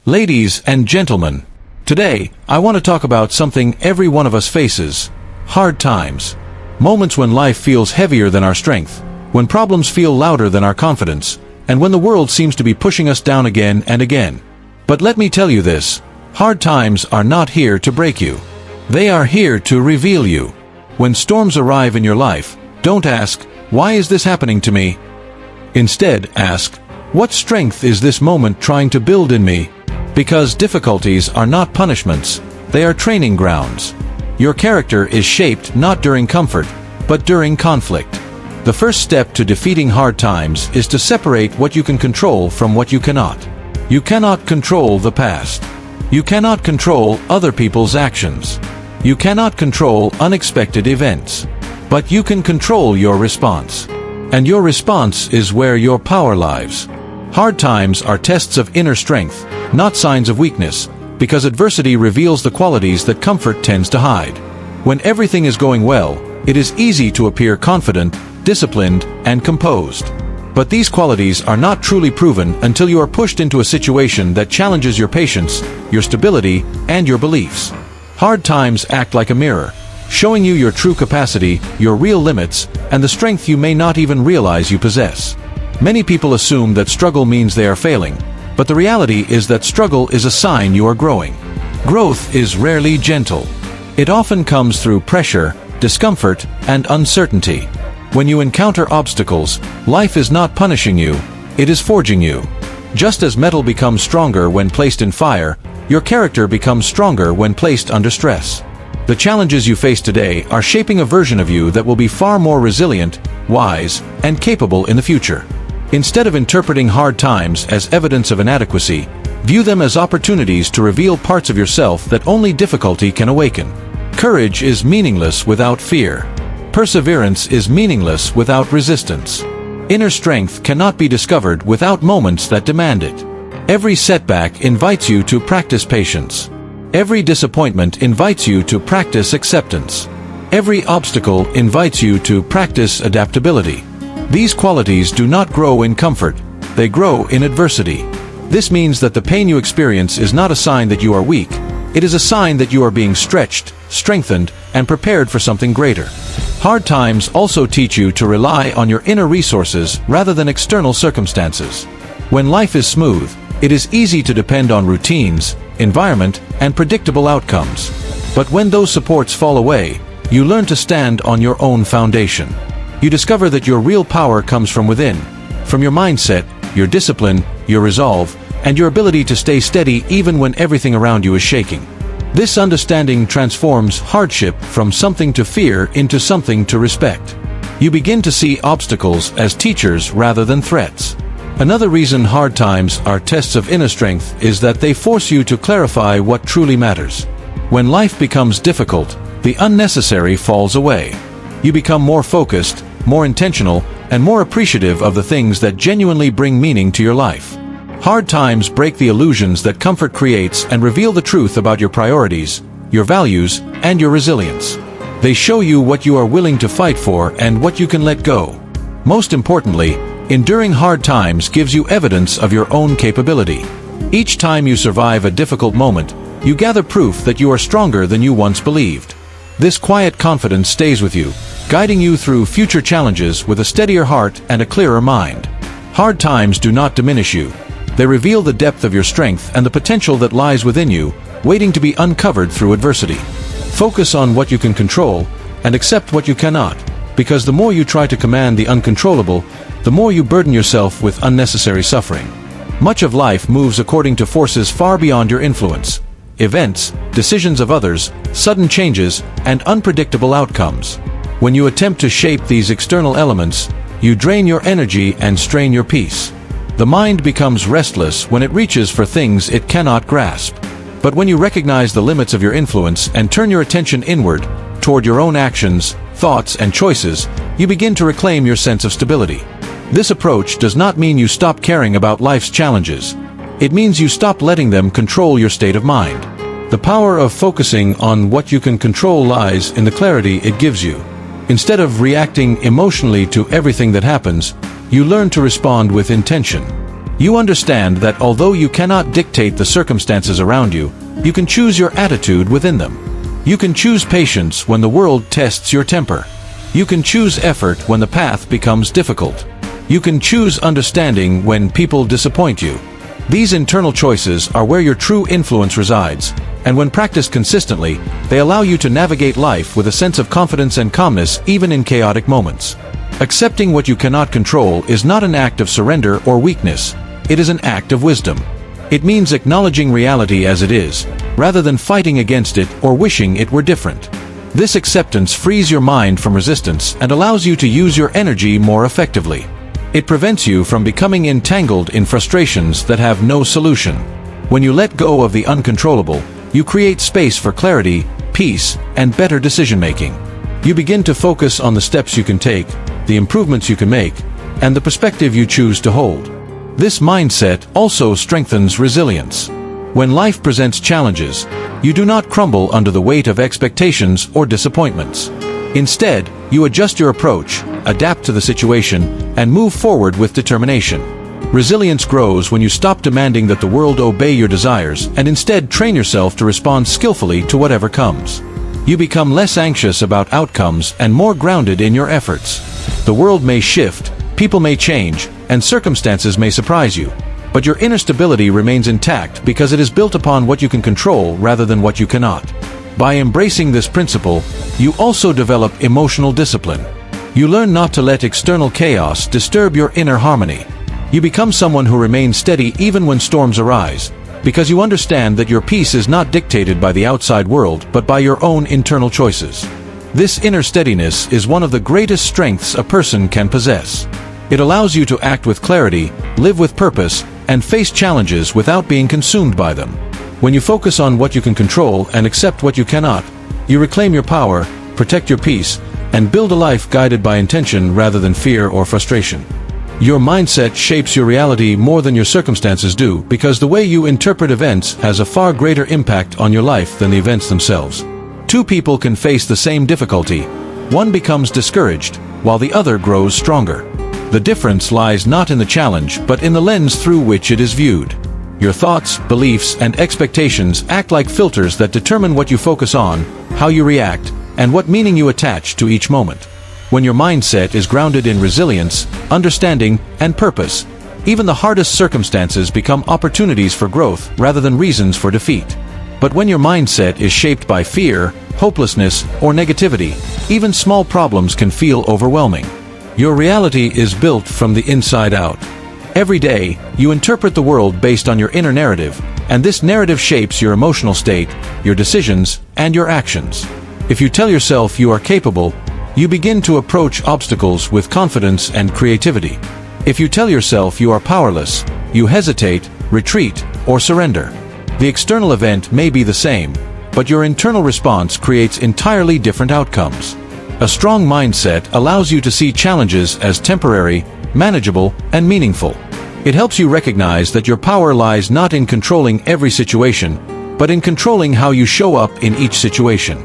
Ladies and gentlemen, today I want to talk about something every one of us faces: hard times. Moments when life feels heavier than our strength, when problems feel louder than our confidence, and when the world seems to be pushing us down again and again. But let me tell you this: hard times are not here to break you. They are here to reveal you. When storms arrive in your life, don't ask, "Why is this happening to me?" Instead, ask, "What strength is this moment trying to build in me?" Because difficulties are not punishments, they are training grounds. Your character is shaped not during comfort, but during conflict. The first step to defeating hard times is to separate what you can control from what you cannot. You cannot control the past. You cannot control other people's actions. You cannot control unexpected events. But you can control your response. And your response is where your power lies. Hard times are tests of inner strength, not signs of weakness, because adversity reveals the qualities that comfort tends to hide. When everything is going well, it is easy to appear confident, disciplined, and composed. But these qualities are not truly proven until you are pushed into a situation that challenges your patience, your stability, and your beliefs. Hard times act like a mirror, showing you your true capacity, your real limits, and the strength you may not even realize you possess. Many people assume that struggle means they are failing, but the reality is that struggle is a sign you are growing. Growth is rarely gentle. It often comes through pressure, discomfort, and uncertainty. When you encounter obstacles, life is not punishing you, it is forging you. Just as metal becomes stronger when placed in fire, your character becomes stronger when placed under stress. The challenges you face today are shaping a version of you that will be far more resilient, wise, and capable in the future. Instead of interpreting hard times as evidence of inadequacy, view them as opportunities to reveal parts of yourself that only difficulty can awaken. Courage is meaningless without fear. Perseverance is meaningless without resistance. Inner strength cannot be discovered without moments that demand it. Every setback invites you to practice patience. Every disappointment invites you to practice acceptance. Every obstacle invites you to practice adaptability. These qualities do not grow in comfort, they grow in adversity. This means that the pain you experience is not a sign that you are weak, it is a sign that you are being stretched, strengthened, and prepared for something greater. Hard times also teach you to rely on your inner resources rather than external circumstances. When life is smooth, it is easy to depend on routines, environment, and predictable outcomes. But when those supports fall away, you learn to stand on your own foundation. You discover that your real power comes from within, from your mindset, your discipline, your resolve, and your ability to stay steady even when everything around you is shaking. This understanding transforms hardship from something to fear into something to respect. You begin to see obstacles as teachers rather than threats. Another reason hard times are tests of inner strength is that they force you to clarify what truly matters. When life becomes difficult, the unnecessary falls away. You become more focused, more intentional, and more appreciative of the things that genuinely bring meaning to your life. Hard times break the illusions that comfort creates and reveal the truth about your priorities, your values, and your resilience. They show you what you are willing to fight for and what you can let go. Most importantly, enduring hard times gives you evidence of your own capability. Each time you survive a difficult moment, you gather proof that you are stronger than you once believed. This quiet confidence stays with you, guiding you through future challenges with a steadier heart and a clearer mind. Hard times do not diminish you. They reveal the depth of your strength and the potential that lies within you, waiting to be uncovered through adversity. Focus on what you can control and accept what you cannot, because the more you try to command the uncontrollable, the more you burden yourself with unnecessary suffering. Much of life moves according to forces far beyond your influence. Events, decisions of others, sudden changes, and unpredictable outcomes. When you attempt to shape these external elements, you drain your energy and strain your peace. The mind becomes restless when it reaches for things it cannot grasp. But when you recognize the limits of your influence and turn your attention inward, toward your own actions, thoughts, and choices, you begin to reclaim your sense of stability. This approach does not mean you stop caring about life's challenges. It means you stop letting them control your state of mind. The power of focusing on what you can control lies in the clarity it gives you. Instead of reacting emotionally to everything that happens, you learn to respond with intention. You understand that although you cannot dictate the circumstances around you, you can choose your attitude within them. You can choose patience when the world tests your temper. You can choose effort when the path becomes difficult. You can choose understanding when people disappoint you. These internal choices are where your true influence resides, and when practiced consistently, they allow you to navigate life with a sense of confidence and calmness even in chaotic moments. Accepting what you cannot control is not an act of surrender or weakness, it is an act of wisdom. It means acknowledging reality as it is, rather than fighting against it or wishing it were different. This acceptance frees your mind from resistance and allows you to use your energy more effectively. It prevents you from becoming entangled in frustrations that have no solution. When you let go of the uncontrollable, you create space for clarity, peace, and better decision-making. You begin to focus on the steps you can take, the improvements you can make, and the perspective you choose to hold. This mindset also strengthens resilience. When life presents challenges, you do not crumble under the weight of expectations or disappointments. Instead, you adjust your approach, adapt to the situation, and move forward with determination. Resilience grows when you stop demanding that the world obey your desires and instead train yourself to respond skillfully to whatever comes. You become less anxious about outcomes and more grounded in your efforts. The world may shift, people may change, and circumstances may surprise you, but your inner stability remains intact because it is built upon what you can control rather than what you cannot. By embracing this principle, you also develop emotional discipline. You learn not to let external chaos disturb your inner harmony. You become someone who remains steady even when storms arise, because you understand that your peace is not dictated by the outside world but by your own internal choices. This inner steadiness is one of the greatest strengths a person can possess. It allows you to act with clarity, live with purpose, and face challenges without being consumed by them. When you focus on what you can control and accept what you cannot, you reclaim your power, protect your peace, and build a life guided by intention rather than fear or frustration. Your mindset shapes your reality more than your circumstances do because the way you interpret events has a far greater impact on your life than the events themselves. Two people can face the same difficulty. One becomes discouraged, while the other grows stronger. The difference lies not in the challenge but in the lens through which it is viewed. Your thoughts, beliefs, and expectations act like filters that determine what you focus on, how you react, and what meaning you attach to each moment. When your mindset is grounded in resilience, understanding, and purpose, even the hardest circumstances become opportunities for growth rather than reasons for defeat. But when your mindset is shaped by fear, hopelessness, or negativity, even small problems can feel overwhelming. Your reality is built from the inside out. Every day, you interpret the world based on your inner narrative, and this narrative shapes your emotional state, your decisions, and your actions. If you tell yourself you are capable, you begin to approach obstacles with confidence and creativity. If you tell yourself you are powerless, you hesitate, retreat, or surrender. The external event may be the same, but your internal response creates entirely different outcomes. A strong mindset allows you to see challenges as temporary, manageable, and meaningful. It helps you recognize that your power lies not in controlling every situation, but in controlling how you show up in each situation.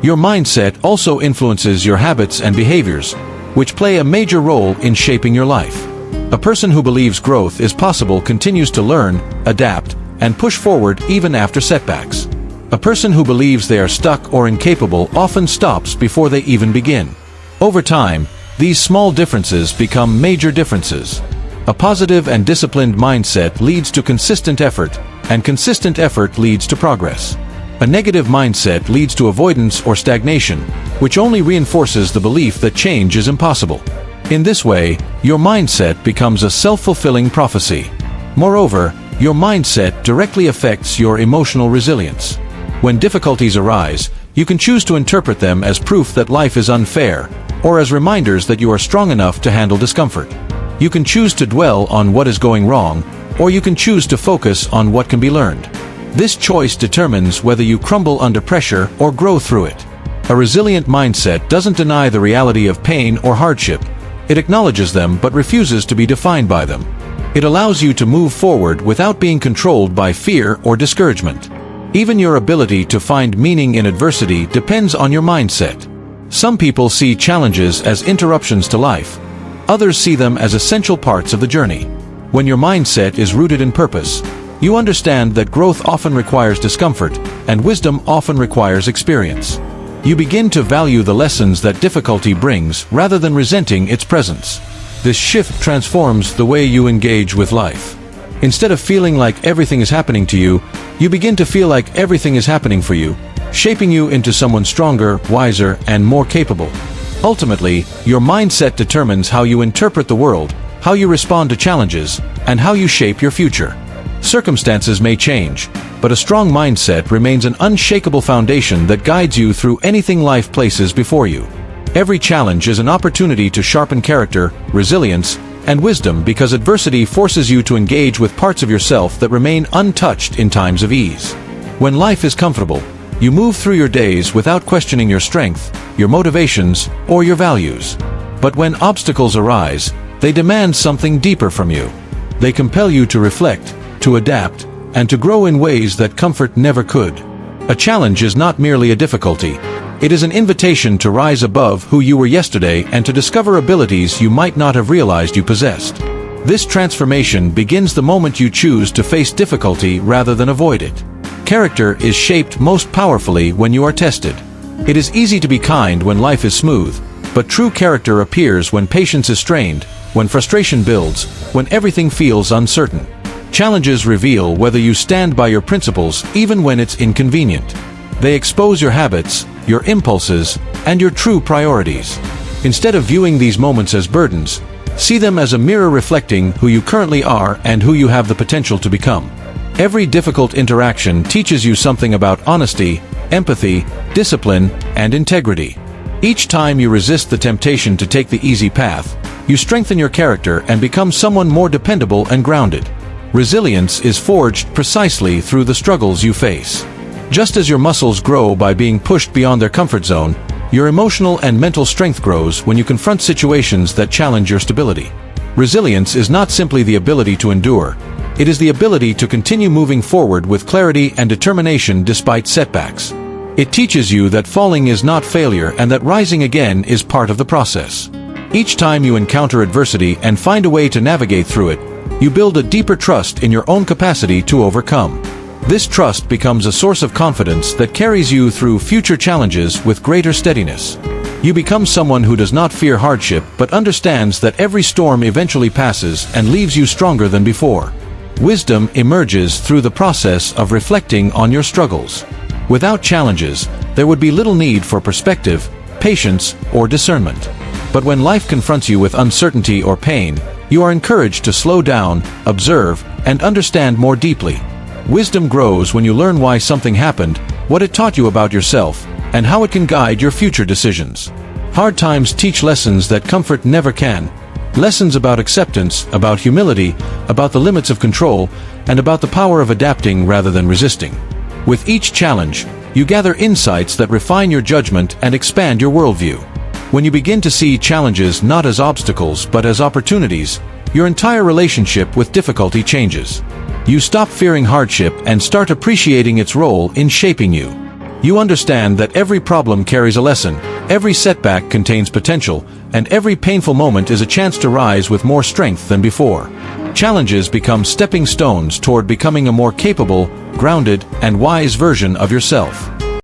Your mindset also influences your habits and behaviors, which play a major role in shaping your life. A person who believes growth is possible continues to learn, adapt, and push forward even after setbacks. A person who believes they are stuck or incapable often stops before they even begin. Over time, these small differences become major differences. A positive and disciplined mindset leads to consistent effort, and consistent effort leads to progress. A negative mindset leads to avoidance or stagnation, which only reinforces the belief that change is impossible. In this way, your mindset becomes a self-fulfilling prophecy. Moreover, your mindset directly affects your emotional resilience. When difficulties arise, you can choose to interpret them as proof that life is unfair, or as reminders that you are strong enough to handle discomfort. You can choose to dwell on what is going wrong, or you can choose to focus on what can be learned. This choice determines whether you crumble under pressure or grow through it. A resilient mindset doesn't deny the reality of pain or hardship. It acknowledges them but refuses to be defined by them. It allows you to move forward without being controlled by fear or discouragement. Even your ability to find meaning in adversity depends on your mindset. Some people see challenges as interruptions to life. Others see them as essential parts of the journey. When your mindset is rooted in purpose, you understand that growth often requires discomfort, and wisdom often requires experience. You begin to value the lessons that difficulty brings rather than resenting its presence. This shift transforms the way you engage with life. Instead of feeling like everything is happening to you, you begin to feel like everything is happening for you, shaping you into someone stronger, wiser, and more capable. Ultimately, your mindset determines how you interpret the world, how you respond to challenges, and how you shape your future. Circumstances may change, but a strong mindset remains an unshakable foundation that guides you through anything life places before you. Every challenge is an opportunity to sharpen character, resilience, and wisdom, because adversity forces you to engage with parts of yourself that remain untouched in times of ease. When life is comfortable, you move through your days without questioning your strength, your motivations, or your values. But when obstacles arise, they demand something deeper from you. They compel you to reflect, to adapt, and to grow in ways that comfort never could. A challenge is not merely a difficulty. It is an invitation to rise above who you were yesterday and to discover abilities you might not have realized you possessed. This transformation begins the moment you choose to face difficulty rather than avoid it. Character is shaped most powerfully when you are tested. It is easy to be kind when life is smooth, but true character appears when patience is strained, when frustration builds, when everything feels uncertain. Challenges reveal whether you stand by your principles even when it's inconvenient. They expose your habits, your impulses, and your true priorities. Instead of viewing these moments as burdens, see them as a mirror reflecting who you currently are and who you have the potential to become. Every difficult interaction teaches you something about honesty, empathy, discipline, and integrity. Each time you resist the temptation to take the easy path, you strengthen your character and become someone more dependable and grounded. Resilience is forged precisely through the struggles you face. Just as your muscles grow by being pushed beyond their comfort zone, your emotional and mental strength grows when you confront situations that challenge your stability. Resilience is not simply the ability to endure. It is the ability to continue moving forward with clarity and determination despite setbacks. It teaches you that falling is not failure and that rising again is part of the process. Each time you encounter adversity and find a way to navigate through it, you build a deeper trust in your own capacity to overcome. This trust becomes a source of confidence that carries you through future challenges with greater steadiness. You become someone who does not fear hardship but understands that every storm eventually passes and leaves you stronger than before. Wisdom emerges through the process of reflecting on your struggles. Without challenges, there would be little need for perspective, patience, or discernment. But when life confronts you with uncertainty or pain, you are encouraged to slow down, observe, and understand more deeply. Wisdom grows when you learn why something happened, what it taught you about yourself, and how it can guide your future decisions. Hard times teach lessons that comfort never can. Lessons about acceptance, about humility, about the limits of control, and about the power of adapting rather than resisting. With each challenge, you gather insights that refine your judgment and expand your worldview. When you begin to see challenges not as obstacles but as opportunities, your entire relationship with difficulty changes. You stop fearing hardship and start appreciating its role in shaping you. You understand that every problem carries a lesson, every setback contains potential, and every painful moment is a chance to rise with more strength than before. Challenges become stepping stones toward becoming a more capable, grounded, and wise version of yourself.